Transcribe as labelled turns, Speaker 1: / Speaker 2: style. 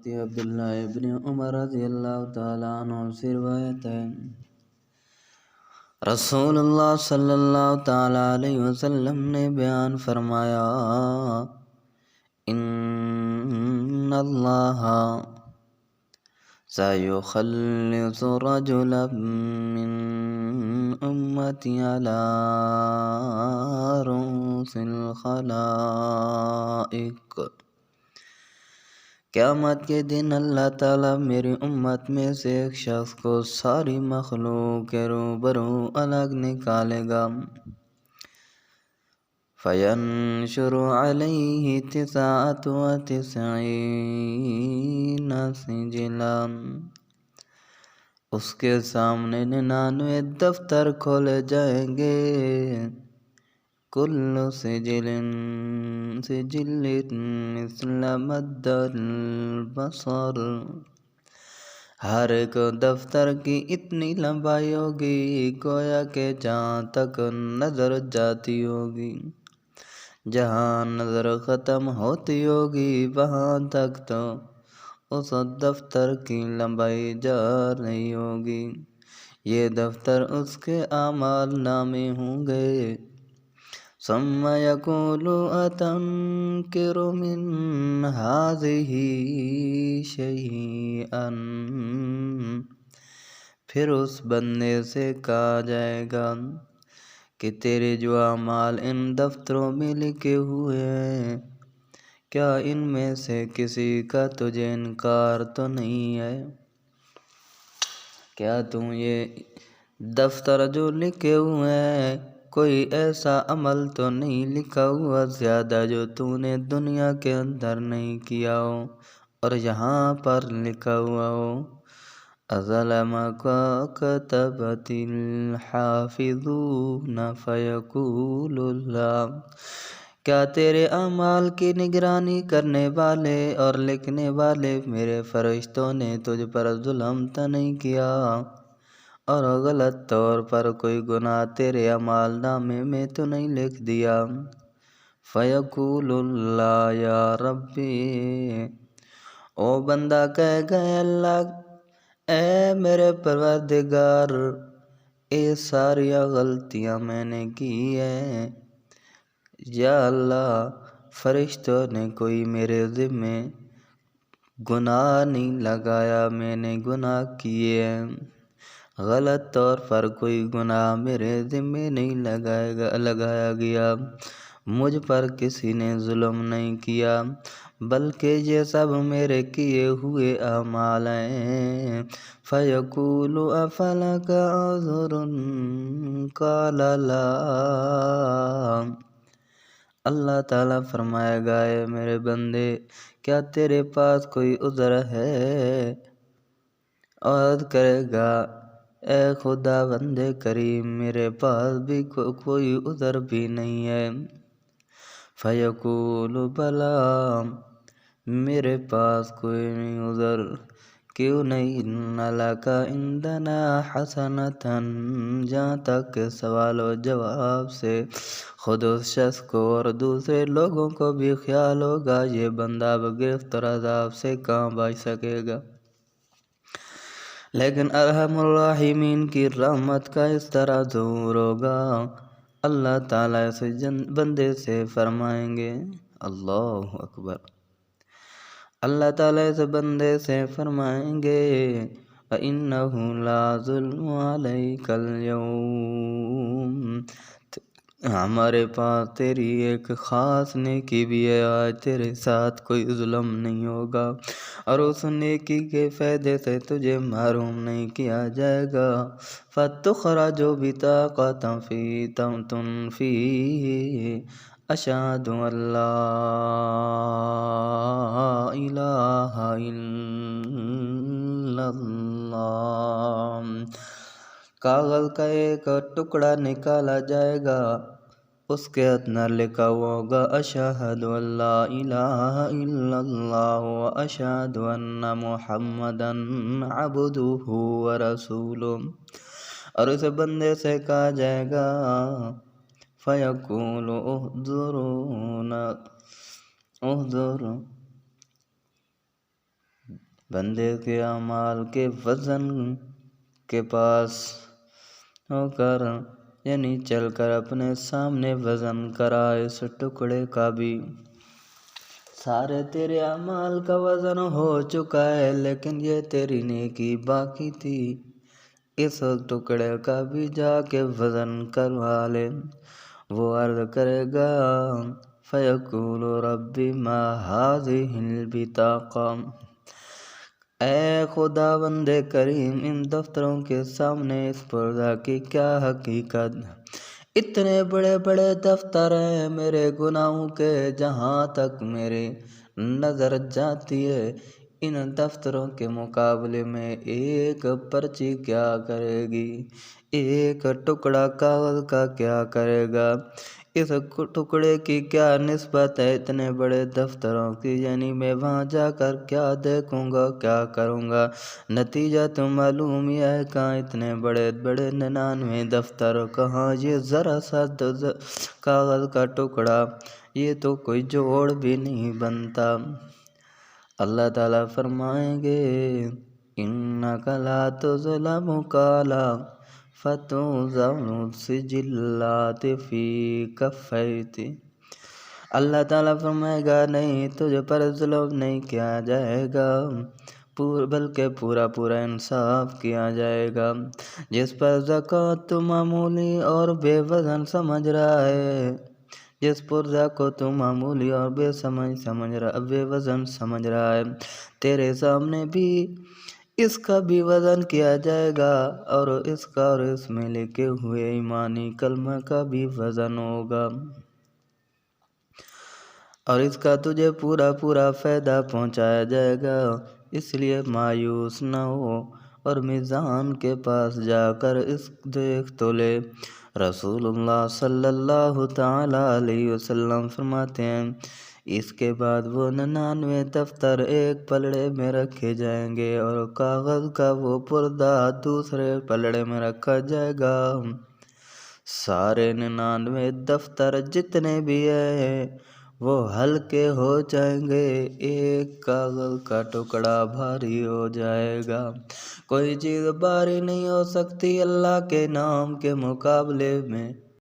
Speaker 1: عبداللہ ابن عمر رضی اللہ تعالیٰ عنہ سے روایت ہے، رسول اللہ صلی اللہ تعالیٰ علیہ وسلم نے بیان فرمایا، ان اللہ سیخلص رجلا من امتی علی رؤوس الخلائق، قیامت کے دن اللہ تعالیٰ میری امت میں سے ایک شخص کو ساری مخلوق کے روبرو الگ نکالے گا، فینشر علیہ 99 سجلا، اس کے سامنے 99 دفتر کھولے جائیں گے، کل سجل مثل مد البصر، ہر ایک دفتر کی اتنی لمبائی ہوگی گویا کہ جہاں تک نظر جاتی ہوگی، جہاں نظر ختم ہوتی ہوگی وہاں تک تو اس دفتر کی لمبائی جا رہی ہوگی، یہ دفتر اس کے اعمال نامے ہوں گے، ثم یقول اتنکر من ہذہ شیئا، پھر اس بندے سے کہا جائے گا کہ تیرے جو اعمال ان دفتروں میں لکھے ہوئے ہیں، کیا ان میں سے کسی کا تجھے انکار تو نہیں ہے؟ کیا تم یہ دفتر جو لکھے ہوئے ہیں کوئی ایسا عمل تو نہیں لکھا ہوا زیادہ جو تو نے دنیا کے اندر نہیں کیا ہو اور یہاں پر لکھا ہوا ہو؟ اظلمک کتبت الحافظون فیقول اللہ، کیا تیرے اعمال کی نگرانی کرنے والے اور لکھنے والے میرے فرشتوں نے تجھ پر ظلم تو نہیں کیا اور غلط طور پر کوئی گناہ تیرے اعمال نامے میں تو نہیں لکھ دیا؟ فیقول اللہ یا ربی، او بندہ کہے گا اے اللہ، اے میرے پروردگار، یہ ساری غلطیاں میں نے کی ہیں، یا اللہ فرشتوں نے کوئی میرے ذمے گناہ نہیں لگایا، میں نے گناہ کیے ہیں، غلط طور پر کوئی گناہ میرے ذمے نہیں لگایا گیا، مجھ پر کسی نے ظلم نہیں کیا، بلکہ یہ سب میرے کیے ہوئے اعمال ہیں۔ فیقول افلک عذر قال لا، اللہ تعالیٰ فرمائے گا اے میرے بندے، کیا تیرے پاس کوئی عذر ہے؟ عرض کرے گا اے خدا بند کریم، میرے پاس بھی کوئی عذر بھی نہیں ہے۔ فیقول بلی، میرے پاس کوئی نہیں عذر، کیوں نہیں؟ ان لک عندنا حسنۃ، جہاں تک کہ سوال و جواب سے خود اس شخص کو اور دوسرے لوگوں کو بھی خیال ہوگا یہ بندہ گرفت اور عذاب سے کہاں بچ سکے گا، لیکن ارحم الراحمین کی رحمت کا اس طرح ظہور ہوگا، اللہ تعالیٰ اس بندے سے فرمائیں گے، اللہ اکبر، اللہ تعالیٰ اس بندے سے فرمائیں گے وَإِنَّهُ لَا ظُلْمُ عَلَيْكَ الْيَوْمَ، ہمارے پاس تیری ایک خاص نیکی بھی ہے، آج تیرے ساتھ کوئی ظلم نہیں ہوگا اور اس نیکی کے فائدے سے تجھے محروم نہیں کیا جائے گا، فَتُخْرَجُ بِطَاقَةً فِيهِ اشہد ان لا الہ الا اللہ، کاغذ کا ایک ٹکڑا نکالا جائے گا، اس کے اندر لکھا ہوا ہوگا اشہد ان لا الہ الا اللہ واشہد ان محمدا عبدہ ورسولہ، اور اس بندے سے کہا جائے گا فیقول احضر بندے کے اعمال کے وزن کے پاس ہو کر یعنی چل کر اپنے سامنے وزن کرا اس ٹکڑے کا بھی۔ سارے تیرے اعمال کا وزن ہو چکا ہے لیکن یہ تیری نیکی باقی تھی، اس ٹکڑے کا بھی جا کے وزن کروا لے۔ وہ عرض کرے گا فَيَقُولُ رَبِّ مَا هَٰذِهِ الْبِطَاقَةُ، اے خداوند کریم ان دفتروں کے سامنے اس پردہ کی کیا حقیقت؟ اتنے بڑے بڑے دفتر ہیں میرے گناہوں کے، جہاں تک میری نظر جاتی ہے ان دفتروں کے مقابلے میں ایک پرچی کیا کرے گی، ایک ٹکڑا کاغذ کا کیا کرے گا، اس ٹکڑے کی کیا نسبت ہے اتنے بڑے دفتروں کی، یعنی میں وہاں جا کر کیا دیکھوں گا، کیا کروں گا۔ نتیجہ تو معلوم ہی ہے، کہاں اتنے بڑے بڑے 99 دفتر، کہاں یہ ذرا سا کاغذ کا ٹکڑا، یہ تو کوئی جوڑ بھی نہیں بنتا۔ اللہ تعالیٰ فرمائیں گے اِنَّکَ لَا تُظْلَمُ قَالَ فَتُوزَعُ السِّجِلَّاتِ فِي كَفَّيْتِ۔ اللہ تعالیٰ فرمائے گا نہیں، تجھ پر ظلم نہیں کیا جائے گا، بلکہ پورا پورا انصاف کیا جائے گا۔ جس پر زکوٰۃ تو معمولی اور بے وزن سمجھ رہا ہے، جس پرزہ کو تو معمولی اور بے وزن سمجھ رہا ہے، تیرے سامنے بھی اس کا بھی وزن کیا جائے گا، اور اس کا اور اس میں لکھے ہوئے ایمانی کلمہ کا بھی وزن ہوگا، اور اس کا تجھے پورا پورا فائدہ پہنچایا جائے گا۔ اس لیے مایوس نہ ہو اور میزان کے پاس جا کر اس دیکھ تو لے۔ رسول اللہ صلی اللہ تعالیٰ علیہ وسلم فرماتے ہیں اس کے بعد وہ 99 دفتر ایک پلڑے میں رکھے جائیں گے اور کاغذ کا وہ پردہ دوسرے پلڑے میں رکھا جائے گا۔ سارے 99 دفتر جتنے بھی ہیں وہ ہلکے ہو جائیں گے، ایک کاغذ کا ٹکڑا بھاری ہو جائے گا۔ کوئی چیز بھاری نہیں ہو سکتی اللہ کے نام کے مقابلے میں۔